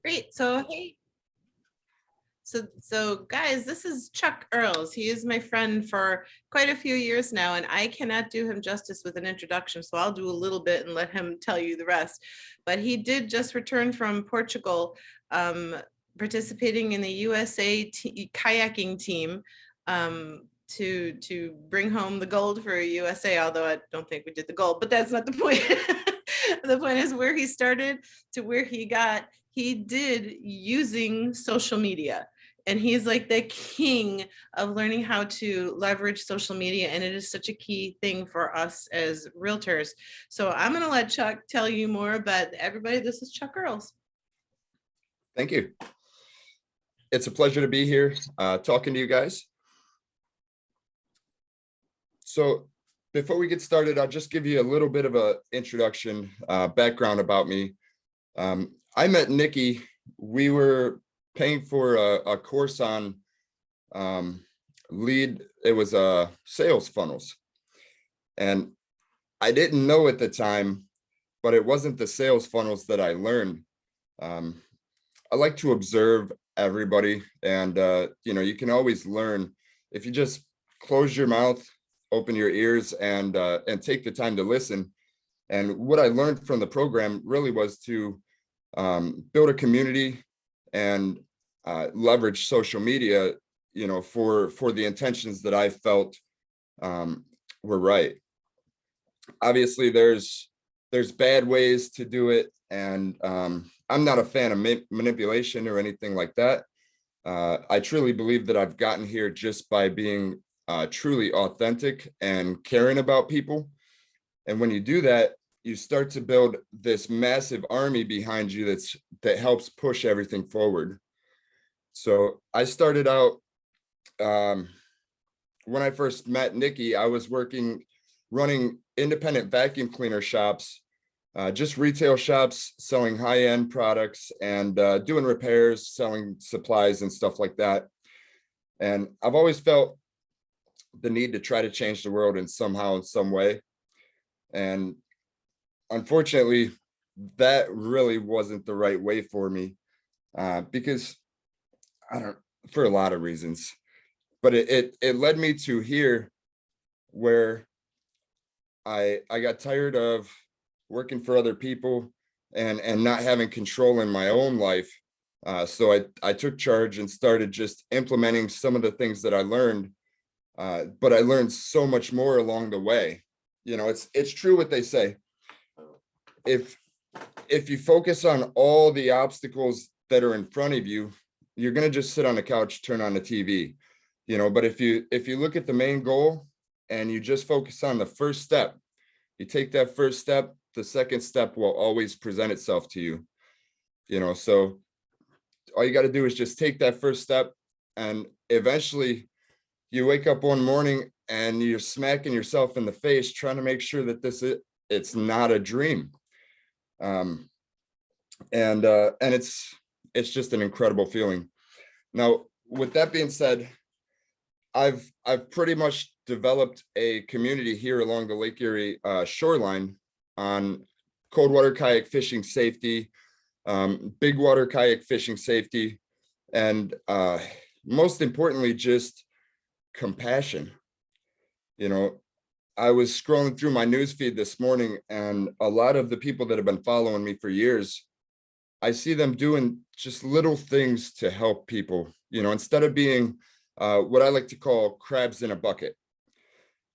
Great. So, hey, so guys, this is Chuck Earls. He is my friend for quite a few years now, and I cannot do him justice with an introduction, so I'll do a little bit and let him tell you the rest. But he did just return from Portugal, um, participating in the USA kayaking team, to bring home the gold for USA, although I don't think we did the gold, but that's not the point. The point is where he started to where he got, he did using social media. And he's like the king of learning how to leverage social media. And it is such a key thing for us as realtors. So I'm going to let Chuck tell you more about everybody. This is Chuck Earls. Thank you. It's a pleasure to be here talking to you guys. So before we get started, I'll just give you a little bit of an introduction, background about me. I met Nikki. We were paying for a course on lead. It was sales funnels. And I didn't know at the time, but it wasn't the sales funnels that I learned. I like to observe everybody, and you can always learn if you just close your mouth, open your ears, and take the time to listen. And what I learned from the program really was to build a community and leverage social media, for the intentions that I felt were right. Obviously, there's bad ways to do it, and I'm not a fan of manipulation or anything like that. I truly believe that I've gotten here just by being truly authentic and caring about people. And when you do that, you start to build this massive army behind you that helps push everything forward. So I started out, when I first met Nikki, I was running independent vacuum cleaner shops, just retail shops, selling high-end products and doing repairs, selling supplies and stuff like that. And I've always felt the need to try to change the world in some way. And unfortunately, that really wasn't the right way for me, because for a lot of reasons, but it led me to here where I got tired of working for other people and not having control in my own life. So I took charge and started just implementing some of the things that I learned, but I learned so much more along the way. It's true what they say. If you focus on all the obstacles that are in front of you, you're going to just sit on the couch, turn on the TV, but if you look at the main goal and you just focus on the first step, you take that first step, the second step will always present itself to you. So all you got to do is just take that first step, and eventually you wake up one morning and you're smacking yourself in the face trying to make sure that it's not a dream. And it's just an incredible feeling. Now, with that being said, I've pretty much developed a community here along the Lake Erie shoreline on cold water kayak fishing safety, big water kayak fishing safety, and most importantly, just compassion. I was scrolling through my newsfeed this morning, and a lot of the people that have been following me for years, I see them doing just little things to help people, instead of being what I like to call crabs in a bucket.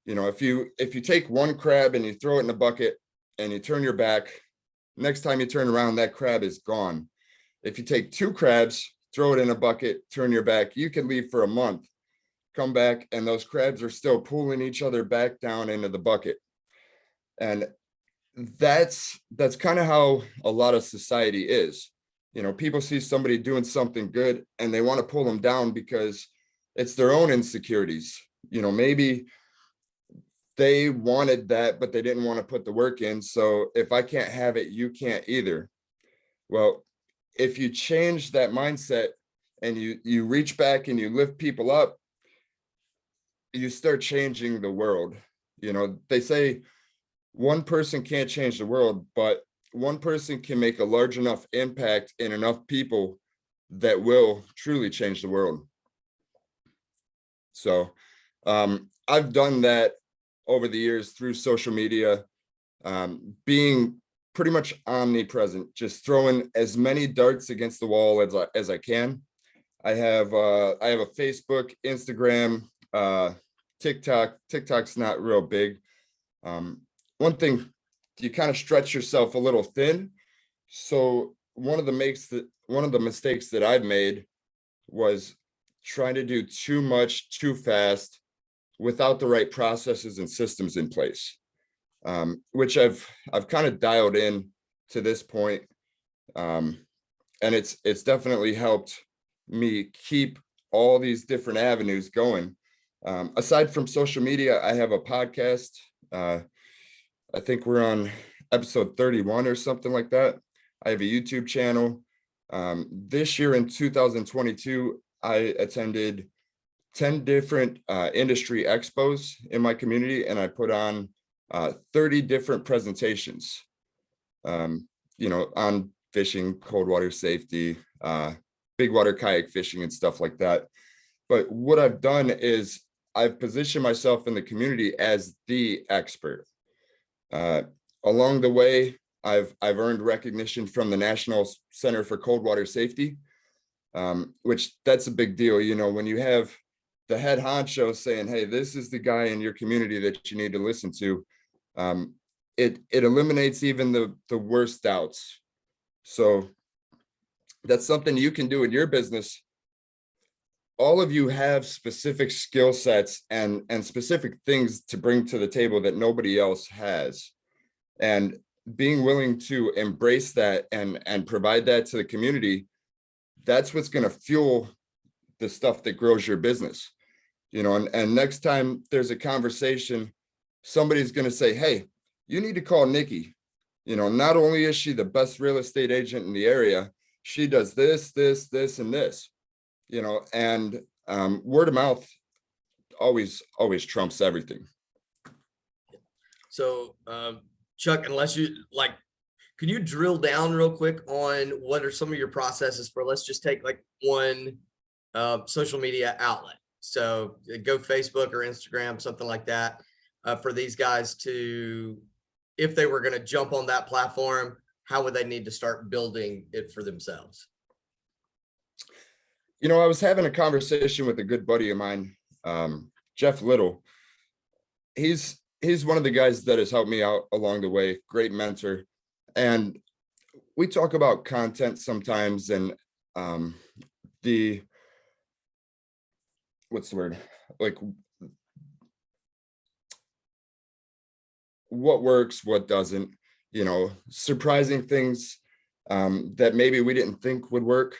If you take one crab and you throw it in a bucket and you turn your back, next time you turn around, that crab is gone. If you take two crabs, throw it in a bucket, turn your back, you can leave for a month, come back, and those crabs are still pulling each other back down into the bucket. And that's kind of how a lot of society is. People see somebody doing something good and they want to pull them down because it's their own insecurities. Maybe they wanted that, but they didn't want to put the work in. So if I can't have it, you can't either. Well, if you change that mindset and you reach back and you lift people up, you start changing the world. They say one person can't change the world, but one person can make a large enough impact in enough people that will truly change the world. So I've done that over the years through social media, being pretty much omnipresent, just throwing as many darts against the wall as I can. I have a Facebook, Instagram, TikTok. TikTok's not real big. One thing, you kind of stretch yourself a little thin. So one of the mistakes that I've made was trying to do too much too fast without the right processes and systems in place, which I've kind of dialed in to this point, and it's definitely helped me keep all these different avenues going. Aside from social media, I have a podcast. I think we're on episode 31 or something like that. I have a YouTube channel. This year in 2022, I attended 10 different industry expos in my community, and I put on 30 different presentations, on fishing, cold water safety, big water kayak fishing and stuff like that. But what I've done is I've positioned myself in the community as the expert. Along the way, I've earned recognition from the National Center for Cold Water Safety, which that's a big deal. When you have the head honcho saying, hey, this is the guy in your community that you need to listen to, it eliminates even the worst doubts. So that's something you can do in your business. All of you have specific skill sets and specific things to bring to the table that nobody else has. And being willing to embrace that and provide that to the community, that's what's going to fuel the stuff that grows your business. And next time there's a conversation, somebody's going to say, hey, you need to call Nikki. Not only is she the best real estate agent in the area, she does this, and this, and word of mouth always trumps everything. So, Chuck, unless you like, could you drill down real quick on what are some of your processes for, let's just take like one social media outlet. So go Facebook or Instagram, something like that, for these guys to, if they were going to jump on that platform, how would they need to start building it for themselves? I was having a conversation with a good buddy of mine, Jeff Little. He's one of the guys that has helped me out along the way, great mentor. And we talk about content sometimes and what's the word? Like what works, what doesn't, surprising things that maybe we didn't think would work,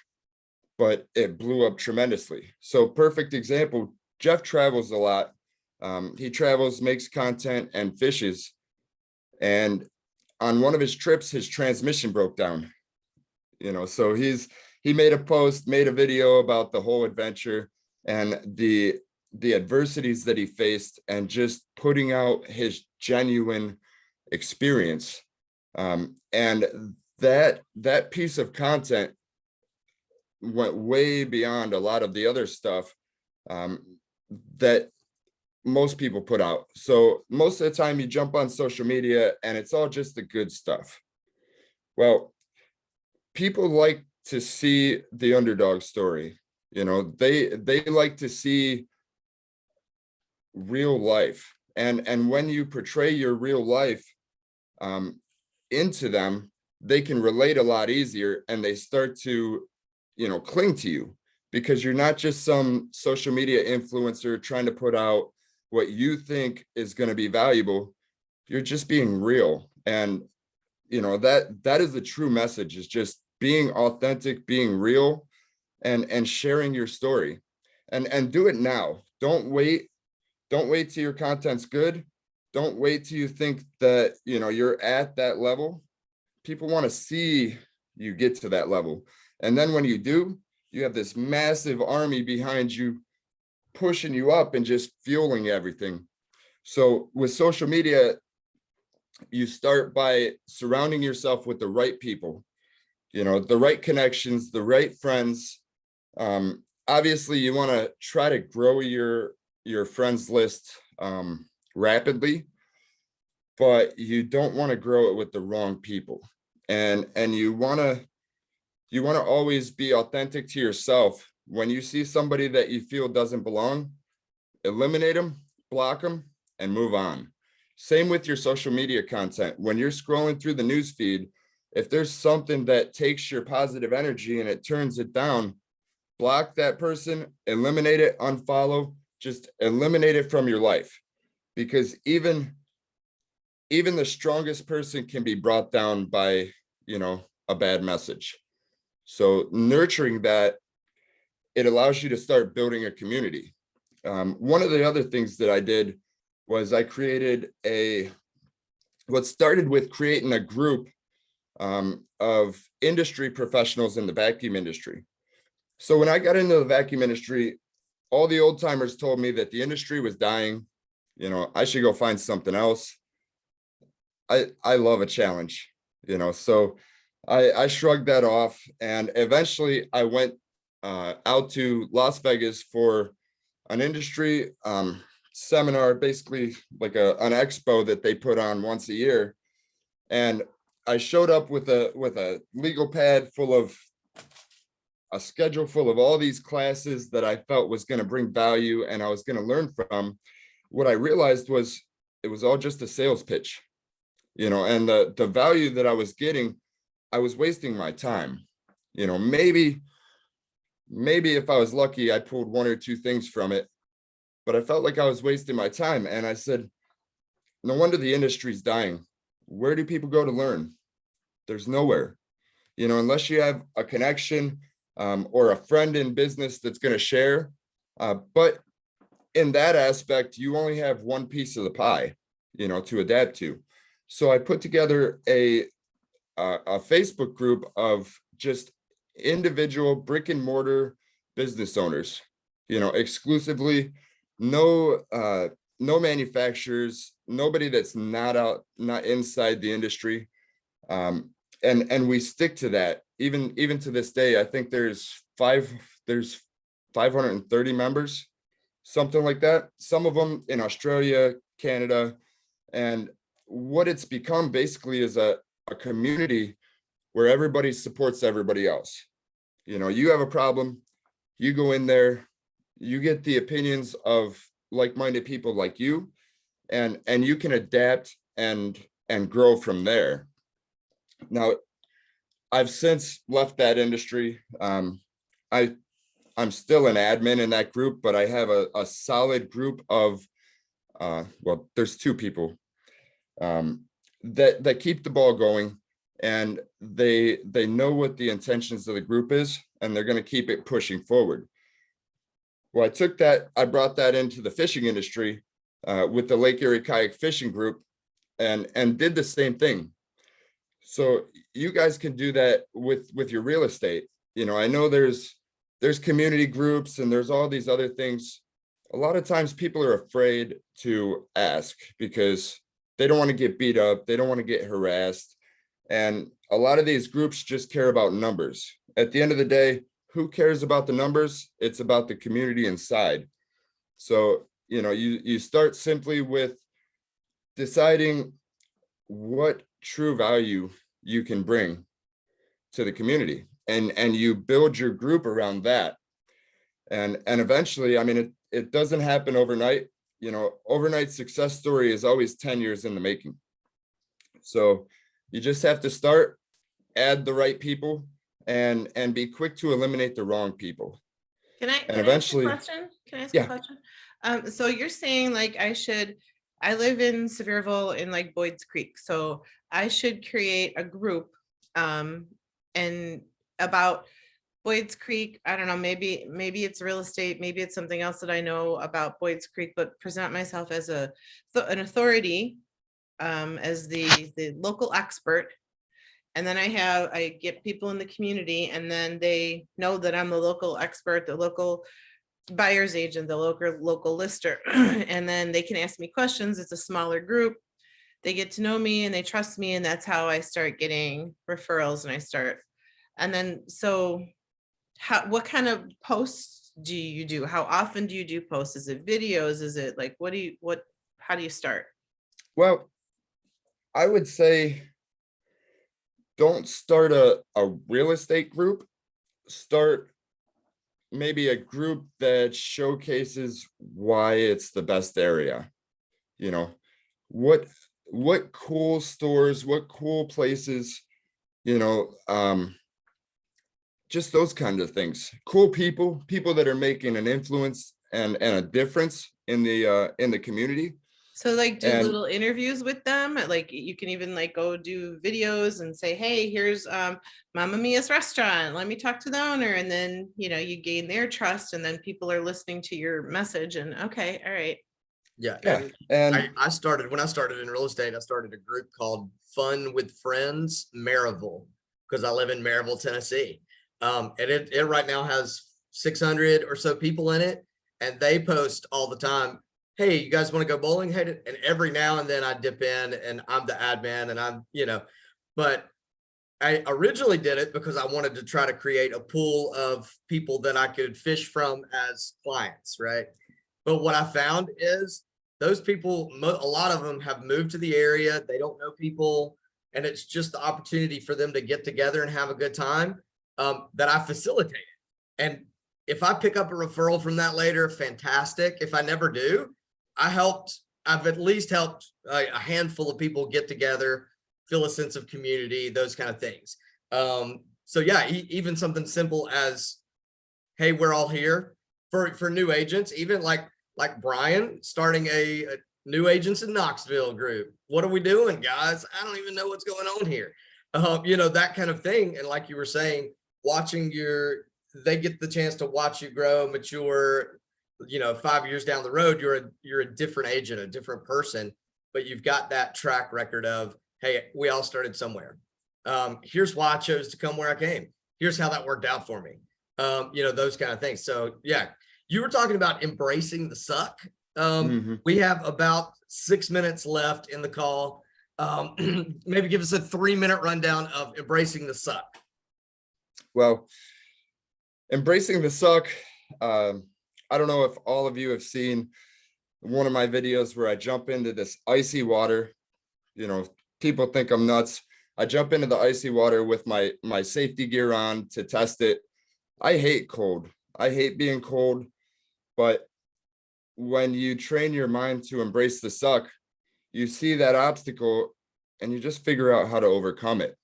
but it blew up tremendously. So perfect example, Jeff travels a lot. He travels, makes content and fishes. And on one of his trips, his transmission broke down, so he made a post, made a video about the whole adventure and the adversities that he faced and just putting out his genuine experience. And that piece of content went way beyond a lot of the other stuff that most people put out. So most of the time you jump on social media and it's all just the good stuff. Well, people like to see the underdog story. They like to see real life. And when you portray your real life into them, they can relate a lot easier and they start to, cling to you because you're not just some social media influencer trying to put out what you think is going to be valuable. You're just being real. And, that is the true message, is just being authentic, being real and sharing your story and do it now. Don't wait till your content's good. Don't wait till you think that, you're at that level. People want to see you get to that level. And then when you do, you have this massive army behind you, pushing you up and just fueling everything. So with social media, you start by surrounding yourself with the right people, the right connections, the right friends. Obviously, you want to try to grow your friends list rapidly, but you don't want to grow it with the wrong people. And you want to always be authentic to yourself. When you see somebody that you feel doesn't belong, eliminate them, block them, and move on. Same with your social media content. When you're scrolling through the news feed, if there's something that takes your positive energy and it turns it down, block that person, eliminate it, unfollow, just eliminate it from your life. Because even the strongest person can be brought down by, a bad message. So nurturing that, it allows you to start building a community. One of the other things that I did was I created what started with creating a group of industry professionals in the vacuum industry. So when I got into the vacuum industry, all the old timers told me that the industry was dying. I should go find something else. I love a challenge, so I shrugged that off, and eventually I went out to Las Vegas for an industry seminar, basically like an expo that they put on once a year. And I showed up with a legal pad full of a schedule full of all these classes that I felt was going to bring value and I was going to learn from. What I realized was it was all just a sales pitch, and the value that I was getting, I was wasting my time. Maybe if I was lucky, I pulled one or two things from it, but I felt like I was wasting my time. And I said, no wonder the industry's dying. Where do people go to learn? There's nowhere, unless you have a connection or a friend in business that's going to share. But in that aspect, you only have one piece of the pie, to adapt to. So I put together a Facebook group of just individual brick and mortar business owners, exclusively, no manufacturers, nobody that's not inside the industry. And we stick to that even to this day. I think there's 530 members, something like that. Some of them in Australia, Canada, and what it's become basically is a community where everybody supports everybody else. You have a problem, you go in there, you get the opinions of like-minded people like you, and you can adapt and grow from there. Now, I've since left that industry. I'm still an admin in that group, but I have a solid group of there's two people that keep the ball going, and they know what the intentions of the group is, and they're going to keep it pushing forward. Well, I brought that into the fishing industry with the Lake Erie Kayak Fishing Group, and did the same thing. So you guys can do that with your real estate. I know there's community groups and there's all these other things. A lot of times people are afraid to ask because they don't want to get beat up. They don't want to get harassed. And a lot of these groups just care about numbers. At the end of the day, who cares about the numbers? It's about the community inside. So, you start simply with deciding what true value you can bring to the community, and you build your group around that. And eventually, I mean, it doesn't happen overnight. Overnight success story is always 10 years in the making. So you just have to start, add the right people, and be quick to eliminate the wrong people. Can I Eventually, ask a question? Can I ask yeah. a question? So you're saying like I live in Sevierville in like Boyd's Creek, so I should create a group and about Boyd's Creek. I don't know, maybe it's real estate, maybe it's something else that I know about Boyd's Creek, but present myself as an authority, as the local expert. And then I get people in the community, and then they know that I'm the local expert, the local buyer's agent, the local lister, and then they can ask me questions. It's a smaller group. they get to know me and they trust me, and that's how I start getting referrals, and then so what kind of posts do you do? How often do you do posts? Is it videos? Is it like, how do you start? Well, I would say don't start a real estate group. Start maybe a group that showcases why it's the best area. You know, what cool stores, what cool places, you know, just those kinds of things. Cool people that are making an influence and a difference in the community. So like do And little interviews with them. Like you can even like go do videos and say, hey, here's Mamma Mia's restaurant. Let me talk to the owner. And then, you gain their trust, and then people are listening to your message, and okay, all right. Yeah. yeah, And and I started, when I started in real estate, I started a group called Fun with Friends Maryville, because I live in Maryville, Tennessee. And it right now has 600 or so people in it. And they post all the time, hey, you guys want to go bowling? Hey, and every now and then I dip in and I'm the admin, and but I originally did it because I wanted to try to create a pool of people that I could fish from as clients, right? But what I found is those people, a lot of them have moved to the area. They don't know people. And it's just the opportunity for them to get together and have a good time that I facilitated. And if I pick up a referral from that later, fantastic. If I never do, I've at least helped a handful of people get together, feel a sense of community, those kind of things. So yeah, even something simple as, hey, we're all here for new agents, even like Brian starting a new agents in Knoxville group. What are we doing, guys? I don't even know what's going on here. That kind of thing. And like you were saying, they get the chance to watch you grow, mature. 5 years down the road, you're a different agent, a different person, but you've got that track record of, hey, we all started somewhere. Here's why I chose to come where I came. Here's how that worked out for me. Those kind of things. So yeah, you were talking about embracing the suck. We have about 6 minutes left in the call. Maybe give us a 3-minute rundown of embracing the suck. well, embracing the suck. I don't know if all of you have seen one of my videos where I jump into this icy water. People think I'm nuts. I jump into the icy water with my safety gear on to test it. I hate cold. I hate being cold. But when you train your mind to embrace the suck, you see that obstacle and you just figure out how to overcome it.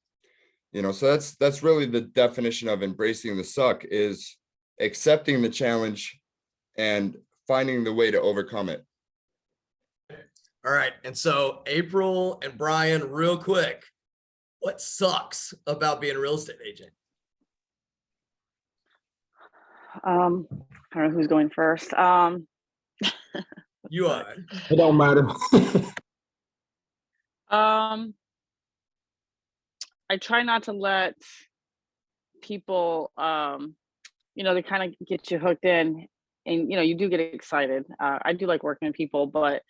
So that's really the definition of embracing the suck, is accepting the challenge and finding the way to overcome it. All right. And so April and Brian, real quick, what sucks about being a real estate agent? I don't know who's going first. You are. It don't matter. I try not to let people, they kind of get you hooked in, and, you do get excited. I do like working with people, but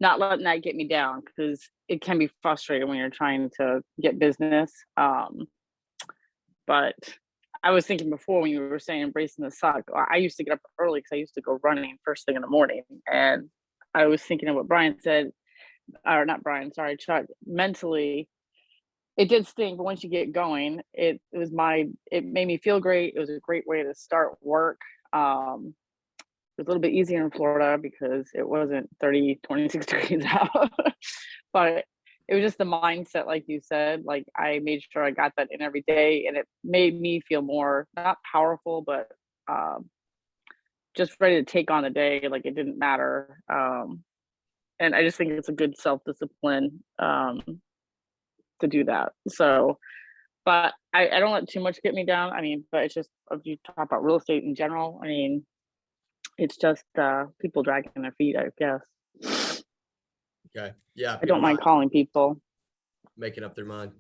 not letting that get me down, because it can be frustrating when you're trying to get business. But I was thinking before, when you were saying embracing the suck, I used to get up early because I used to go running first thing in the morning. And I was thinking of what Brian said, or not Brian, sorry, Chuck. Mentally, it did stink, but once you get going, it made me feel great. It was a great way to start work. It was a little bit easier in Florida because it wasn't 26 degrees out. But it was just the mindset, like you said. Like, I made sure I got that in every day, and it made me feel more, not powerful, but just ready to take on the day. Like, it didn't matter. And I just think it's a good self-discipline to do that. So, but I don't let too much get me down. But it's just, if you talk about real estate in general, it's just people dragging their feet, I guess. Okay. Yeah. I don't mind calling people. Making up their mind.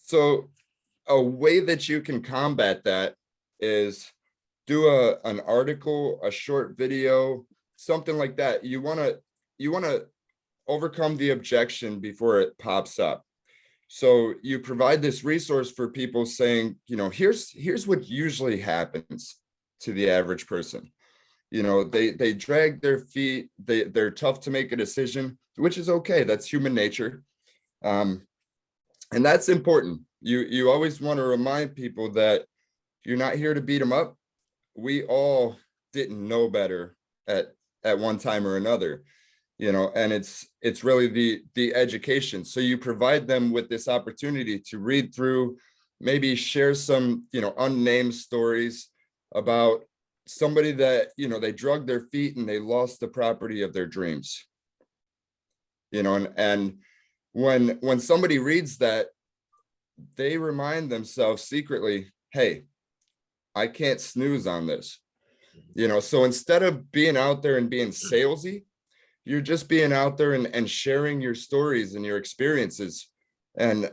So a way that you can combat that is do an article, a short video, something like that. You want to overcome the objection before it pops up. So you provide this resource for people saying, here's what usually happens to the average person. They drag their feet, they're tough to make a decision, which is okay. That's human nature. And that's important. You always want to remind people that you're not here to beat them up. We all didn't know better at one time or another, and it's really the education. So you provide them with this opportunity to read through, maybe share some, unnamed stories about somebody that, they drug their feet and they lost the property of their dreams. And when somebody reads that, they remind themselves secretly, hey, I can't snooze on this. So instead of being out there and being salesy, you're just being out there and sharing your stories and your experiences. And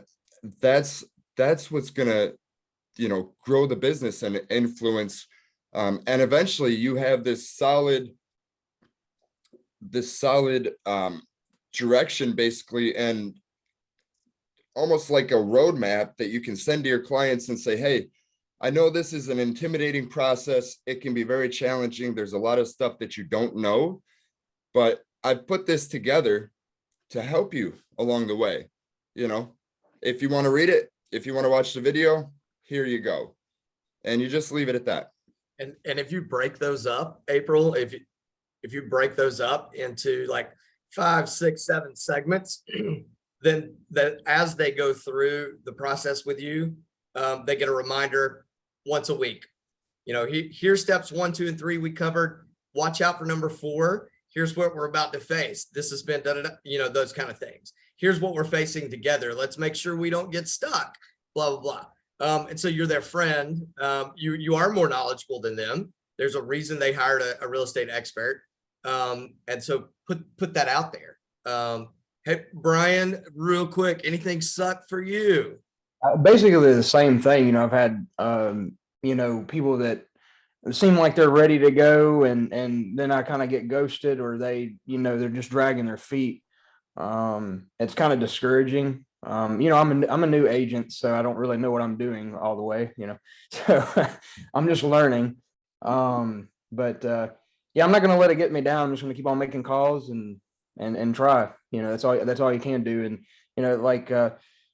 that's what's gonna, grow the business and influence. And eventually you have this solid direction, basically, and almost like a roadmap that you can send to your clients and say, hey, I know this is an intimidating process. It can be very challenging. There's a lot of stuff that you don't know, but I put this together to help you along the way. If you want to read it, if you want to watch the video, here you go. And you just leave it at that. And if you break those up, April, if you break those up into like 5, 6, 7 segments, then that as they go through the process with you, they get a reminder once a week. Here's steps 1, 2, and 3 we covered. Watch out for number 4. Here's what we're about to face. This has been done, those kind of things. Here's what we're facing together. Let's make sure we don't get stuck, blah, blah, blah. And so you're their friend. You are more knowledgeable than them. There's a reason they hired a real estate expert. And so put that out there. Hey, Brian, real quick, anything suck for you? Basically the same thing. I've had, people that seem like they're ready to go, and then I kind of get ghosted, or they, they're just dragging their feet. It's kind of discouraging. I'm a new agent, so I don't really know what I'm doing all the way, so I'm just learning. But yeah, I'm not going to let it get me down. I'm just going to keep on making calls and try. That's all you can do. And like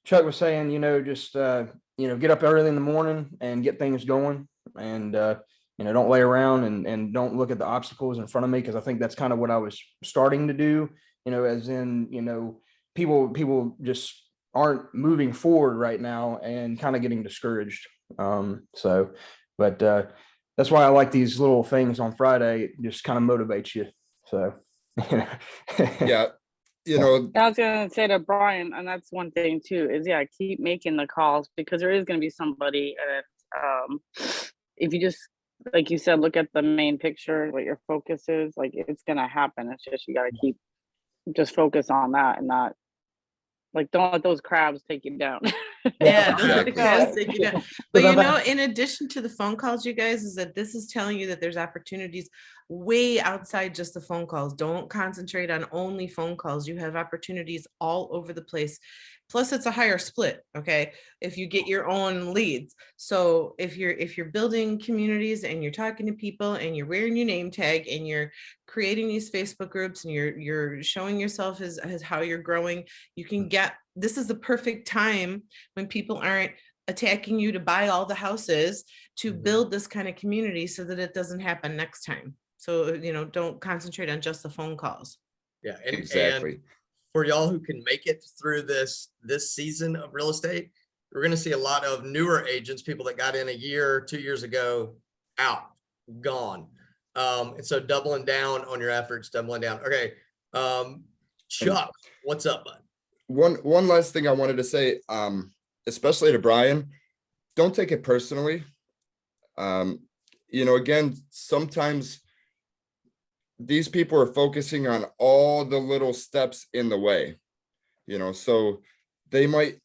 Chuck was saying, just get up early in the morning and get things going, and don't lay around and don't look at the obstacles in front of me, because I think that's kind of what I was starting to do. As in, people just aren't moving forward right now and kind of getting discouraged. But that's why I like these little things on Friday. It just kind of motivates you. So Yeah. I was gonna say to Brian, and that's one thing too, is keep making the calls, because there is gonna be somebody, and if you just, like you said, look at the main picture, what your focus is, like it's gonna happen. It's just you gotta keep just focus on that, and not don't let those crabs take you down. Yeah, those are the crabs take you down. But in addition to the phone calls, you guys, is that this is telling you that there's opportunities way outside just the phone calls. Don't concentrate on only phone calls. You have opportunities all over the place. Plus, it's a higher split, okay, if you get your own leads. So if you're building communities and you're talking to people and you're wearing your name tag and you're creating these Facebook groups and you're showing yourself as how you're growing, you can get, this is the perfect time when people aren't attacking you to buy all the houses, to build this kind of community so that it doesn't happen next time. So, don't concentrate on just the phone calls. Yeah, exactly. And for y'all who can make it through this season of real estate, we're going to see a lot of newer agents, people that got in a year, 2 years ago, out, gone. And so doubling down on your efforts, doubling down. Okay. Chuck, what's up, bud? One last thing I wanted to say, especially to Brian, don't take it personally. Again, sometimes these people are focusing on all the little steps in the way, so they might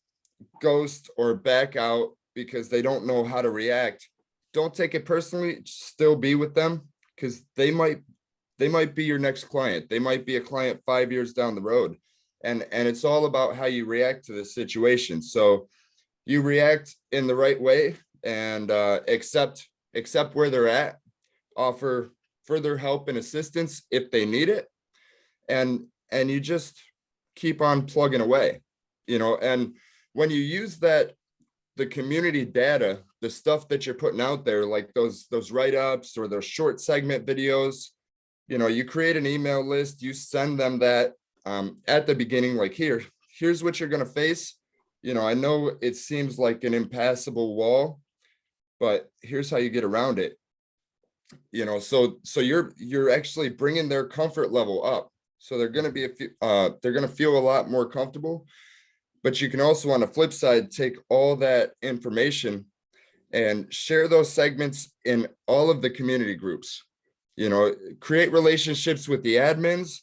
ghost or back out because they don't know how to react. Don't take it personally. Still be with them, because they might they might be your next client. They might be a client 5 years down the road. And it's all about how you react to the situation. So you react in the right way and accept where they're at, offer further help and assistance if they need it. And you just keep on plugging away, and when you use the community data, the stuff that you're putting out there, like those write-ups or those short segment videos, you create an email list, you send them that at the beginning, like, here's what you're going to face. I know it seems like an impassable wall, but here's how you get around it. So you're actually bringing their comfort level up. So they're going to feel a lot more comfortable. But you can also, on the flip side, take all that information and share those segments in all of the community groups. Create relationships with the admins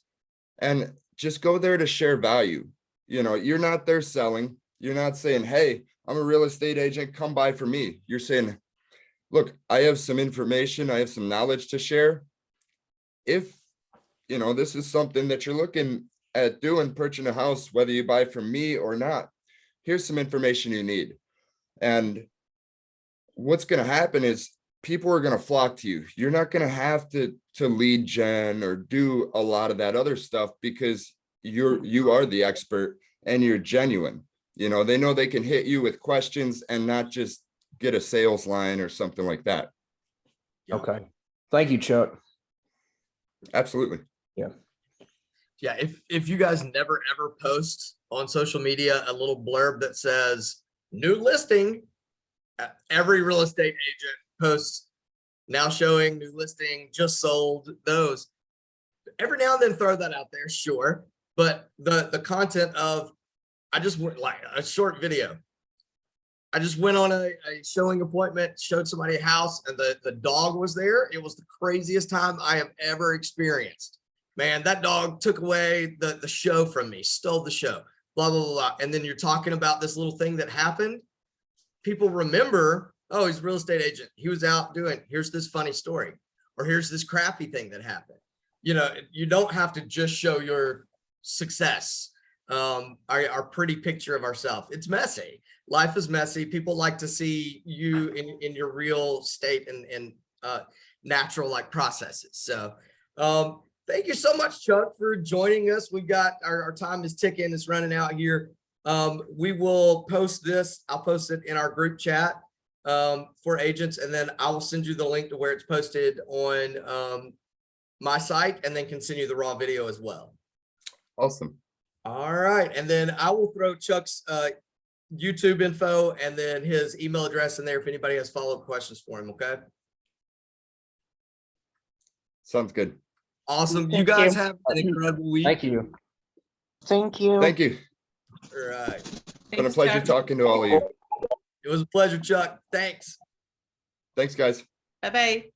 and just go there to share value. You're not there selling. You're not saying, hey, I'm a real estate agent, come buy from me. You're saying, look, I have some information, I have some knowledge to share. If, this is something that you're looking at doing, purchasing a house, whether you buy from me or not, here's some information you need. And what's going to happen is people are going to flock to you. You're not going to have to lead gen or do a lot of that other stuff because you are the expert and you're genuine. They know they can hit you with questions and not just get a sales line or something like that. Okay. Thank you, Chuck. Absolutely. Yeah. Yeah. If you guys never ever post on social media a little blurb that says new listing, every real estate agent posts now showing new listing, just sold, those. Every now and then throw that out there, sure. But the content of, I just went like a short video. I just went on a showing appointment, showed somebody a house, and the dog was there. It was the craziest time I have ever experienced. Man, that dog took away the show from me, stole the show, blah, blah, blah, blah. And then you're talking about this little thing that happened. People remember, oh, he's a real estate agent. He was out doing, here's this funny story, or here's this crappy thing that happened. You don't have to just show your success, our pretty picture of ourselves. It's messy. Life is messy. People like to see you in your real state and natural like processes. So thank you so much, Chuck, for joining us. We've got our time is ticking, it's running out here. We will post this. I'll post it in our group chat for agents, and then I will send you the link to where it's posted on my site, and then continue the raw video as well. Awesome. All right. And then I will throw Chuck's YouTube info and then his email address in there if anybody has follow-up questions for him. Okay. Sounds good. Awesome. Thank you guys you. have an incredible week. Thank you. Thank you. Thank you. All right. It's been a Thanks, pleasure Chuck. talking to all of you. It was a pleasure, Chuck. Thanks. Thanks, guys. Bye-bye.